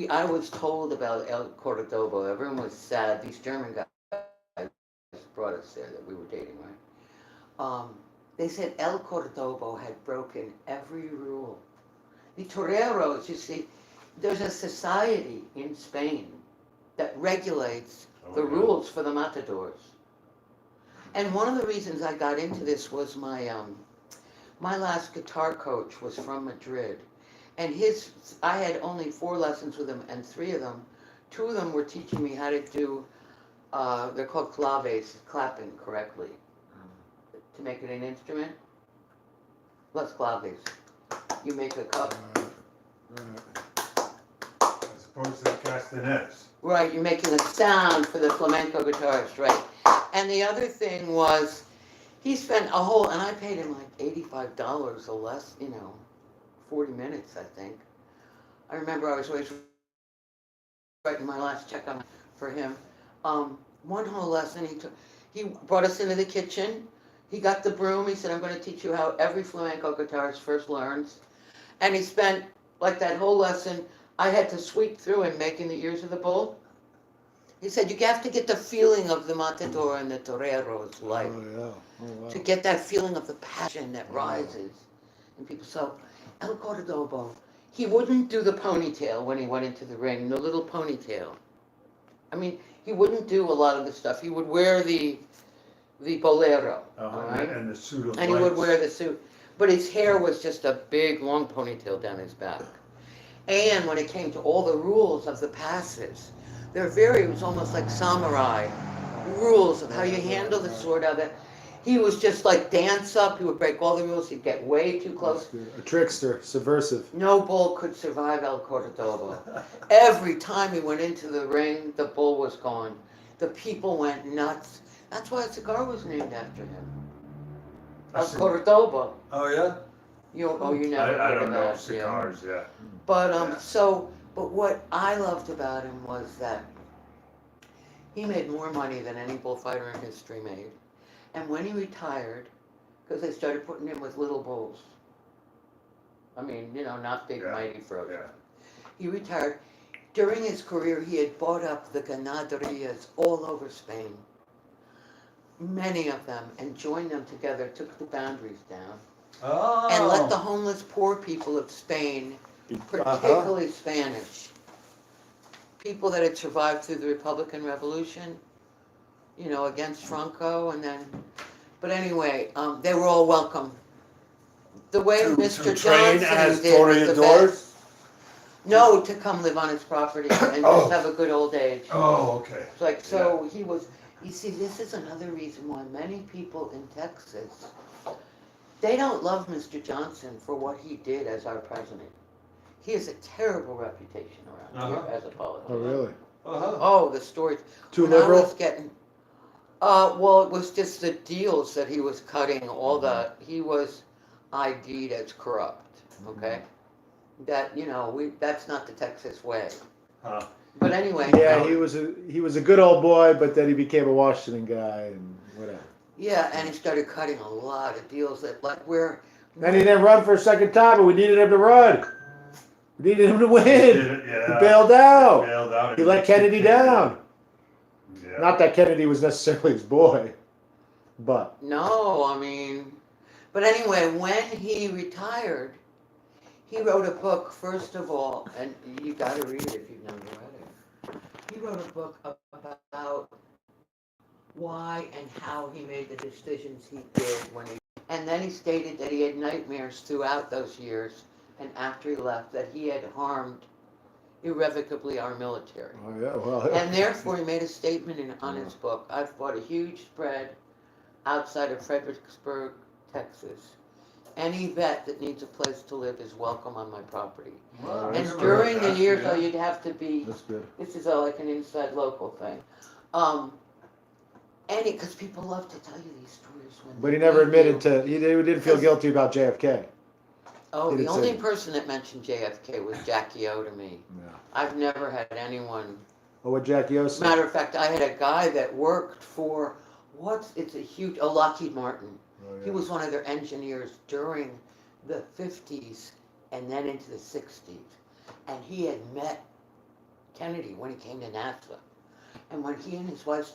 I was told about El Cordobo. Everyone was sad. These German guys brought us there that we were dating, right? They said El Cordobo had broken every rule. The toreros, you see, there's a society in Spain that regulates the rules for the matadors. And one of the reasons I got into this was my last guitar coach was from Madrid, and I had only 4 lessons with him, and 3 of them, 2 of them were teaching me how to do. They're called claves, clapping correctly, to make it an instrument. Las claves. You make a cup. As opposed to the castanets. Right, you're making a sound for the flamenco guitarist, right? And the other thing was, he spent and I paid him like $85 or less, 40 minutes, I think. I remember I was always writing my last check on for him. One whole lesson, he brought us into the kitchen. He got the broom. He said, I'm going to teach you how every flamenco guitarist first learns. And he spent, like that whole lesson, I had to sweep through him making the ears of the bull. He said, you have to get the feeling of the matador and the torero's life. Oh, yeah. Oh, wow. To get that feeling of the passion that rises in people. So, El Cordobo, he wouldn't do the ponytail when he went into the ring, the little ponytail. I mean, he wouldn't do a lot of the stuff. He would wear the bolero, all right? And the suit of And he would wear the suit. But his hair was just a big, long ponytail down his back. And when it came to all the rules of the passes, it was almost like samurai rules of how you handle the sword. He was just like dance up. He would break all the rules. He'd get way too close. A trickster, subversive. No bull could survive El Cordobo. Every time he went into the ring, the bull was gone. The people went nuts. That's why a cigar was named after him. El Cordobo. Oh, yeah? You never I heard don't of know that, cigars, yeah. But what I loved about him was that he made more money than any bullfighter in history made. And when he retired, because they started putting him with little bulls, I mean, not big, mighty frogs. Yeah. He retired. During his career, he had bought up the ganaderias all over Spain, many of them, and joined them together, took the boundaries down, and let the homeless poor people of Spain, particularly Spanish, people that had survived through the Republican Revolution, against Franco, but anyway, they were all welcome. The way Mr. Johnson did was the best. No, to come live on his property and just have a good old age. Oh, okay. It's like, he was, you see, this is another reason why many people in Texas, they don't love Mr. Johnson for what he did as our president. He has a terrible reputation around here as a politician. Oh, really? Oh, the stories. Too When I liberal? was getting, well, it was just the deals that he was cutting, he was ID'd as corrupt, okay? That, that's not the Texas way. But anyway. Yeah, he was a good old boy, but then he became a Washington guy and whatever. Yeah, and he started cutting a lot of deals that, And he didn't run for a second time, but we needed him to run. We needed him to win. He bailed out. He let Kennedy down. Yeah. Not that Kennedy was necessarily his boy, but. No, but anyway, when he retired, he wrote a book, first of all, and you got to read it if you've never read it. He wrote a book about why and how he made the decisions he did and then he stated that he had nightmares throughout those years and after he left that he had harmed irrevocably our military. Oh, yeah, well. And therefore he made a statement on his book. I've bought a huge spread outside of Fredericksburg, Texas. Any vet that needs a place to live is welcome on my property. Wow, And during the years, though, you'd have to be. That's good. This is like an inside local thing. Because people love to tell you these stories. But he never admitted he didn't feel guilty about JFK. Oh, the only person that mentioned JFK was Jackie O to me. Yeah. I've never had anyone. Well, what Jackie O said. Matter of fact, I had a guy that worked for Lockheed Martin. Oh, yeah. He was one of their engineers during the 50s and then into the 60s. And he had met Kennedy when he came to NASA. And when he and his wife started